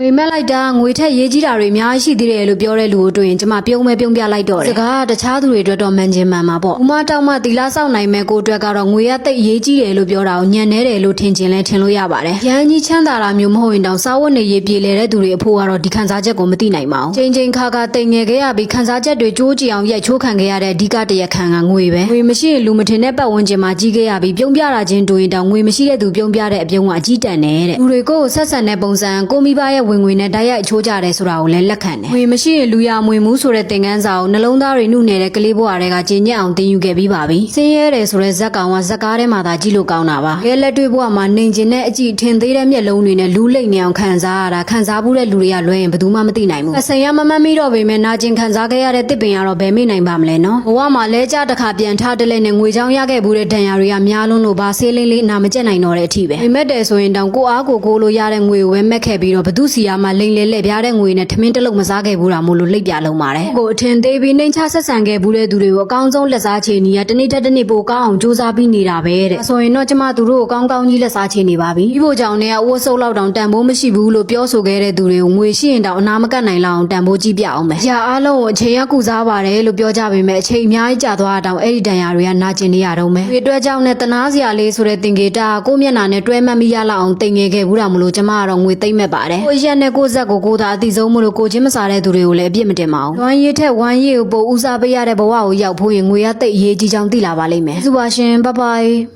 ဝေမဲ့လိုက်တာငွေထက်ရေးကြီးတာတွေအများကြီးရှိသေးတယ်လို့ပြောတဲ့လူကိုတွေ့ရင်ကျမပြုံးပြလိုက်တော့တယ်စကားတခြားသူတွေအတွက်တော့မှန်ချင်းမှန်မှာပေါ့ဥမတောက်မှသီလဆောက်နိုင်မဲ့ကိုအတွက်ကတော့ငွေရသိပ်ရေးကြီးတယ်လို့ပြောတာကိုညံနေတယ်လို့ထင်ချင်လဲထင်လို့ရပါတယ်ရန်ကြီးချမ်းသာတာမျိုးမဟုတ်ရင်တောင်စာဝတ်နေရေးပြေလည်တဲ့သူတွေအဖို့ကတော့ဒီခံစားချက်ကိုမသိနိုင်ပါဘူးချိန်ခါတိမ်ငယ်ခဲ့ရပြီးခံစားချက်တွေကြိုးကြည့်အောင်ရိုက်ချိုးခံခဲ့ရတဲ့အဓိကတရားခံကငွေပဲငွေမရှိရင်လူမထင်တဲ့ပတ်ဝန်းကျင်မှာကြီးခဲ့ရပြီးပြုံးပြတာချင်းတူရင်တောင်ငွေမရှိတဲ့သူပြုံးပြတဲ့အပြုံးကအကြီးတန်နေတဲ့လူတွေကိုဆက်ဆံတဲ့ပုံစံကိုမိဘရဲ့ဝင်ငွေနဲ့တိုက်ရိုက်ချိုးကြတယ်ဆိုတာကိုလည်းလက်ခံတယ်။ငွေမရှိရင်လူရမွေမှုဆိုတဲ့သင်ခန်းစာကိုနှလုံးသားတွေနှုတ်နေတဲ့ကလေးဘဝတွေကကျဉ်ညက်အောင်သင်ယူခဲ့ပြီးပါပြီ။ဆင်းရဲတယ်ဆိုတဲ့ဇက်ကောင်ကဇက်ကားထဲမှာသာကြည့်လို့ကောင်းတာပါ။ခဲလက်တွေ့ဘဝမှာနှိမ်ကျင်တဲ့အကြည့်ထင်သေးတဲ့မျက်လုံးတွေနဲ့လူးလိမ့်နေအောင်ခံစားရတာခံစားမှုတဲ့လူတွေကလွဲရင်ဘယ်သူမှမသိနိုင်ဘူး။အစင်ရမမှတ်မိတော့ပေမဲ့နာကျင်ခံစားခဲ့ရတဲ့တစ်ပင်ကတော့ဘယ်မေ့နိုင်ပါမလဲနော်။ဘဝမှာလဲကြတစ်ခါပြန်ထားတလဲနဲ့ငွေချောင်းရခဲ့ဘူးတဲ့ဒဏ်ရာတွေကများလုံးလို့ဘာဆေးလေးနာမကျက်နိုင်တော့တဲ့အထိပဲ။မိမက်တယ်ဆိုရင်တောင်ကိုအားကိုလို့ရတဲ့ငွေကိုပဲမက်ခဲ့ပြီးတော့ဘသူစီယာမှလိမ့်လဲပြားတဲ့ငွေနဲ့ထမင်းတလုံးမစားခဲ့ဘူးတာမို့လို့လိပ်ပြလုံးပါတယ်ကိုအထင်သေးပြီးနှိမ်ချဆက်ဆံခဲ့ဘူးတဲ့သူတွေကိုအကောင်းဆုံးလက်စားချေနေရတနေ့တစ်နေ့ပိုကောင်းအောင်စူးစမ်းပြီးနေတာပဲတဲ့ဆိုရင်တော့ကျမသူတို့ကိုကောင်းကြီးလက်စားချေနေပါပြီဒီဖို့ကြောင့်လည်းအဝတ်ဆုပ်လောက်တောင်တန်ဖိုးမရှိဘူးလို့ပြောဆိုခဲ့တဲ့သူတွေကိုငွေရှိရင်တောင်အနာမကတ်နိုင်လောက်အောင်တန်ဖိုးကြီးပြအောင်မယ်။ရာအားလုံးကိုအချိန်ရကူစားပါတယ်လို့ပြောကြပေမဲ့အချိန်အများကြီးကြာသွားတောင်အဲ့ဒီတန်ရာတွေကနာကျင်နေရတော့မယ်။ဒီအတွက်ကြောင့်နဲ့တနာစရာလေးဆိုတဲ့သင်္ကေတကိုမျက်နှာနဲ့တွဲမှတ်မိရလောက်အောင်တိမ်ငယ်ခဲ့ဘူးတာမလို့ကျမကတော့ငွေသိမ့်မဲ့ပါတယ်။ကိုရက်နဲ့ကိုဇက်ကိုသာအတိဆုံးမလို့ကိုချင်းမစားတဲ့သူတွေကိုလည်းအပြစ်မတင်ပါဘူး။ဝမ်းရည်ထက်ဝမ်းရည်ကိုပိုဦးစားပေးရတဲ့ဘဝကိုရောက်ဖို့ရင်ငွေရသိပ်အရေးကြီးကြောင်းသိလာပါလိမ့်မယ်။စုပါရှင်ဘိုင်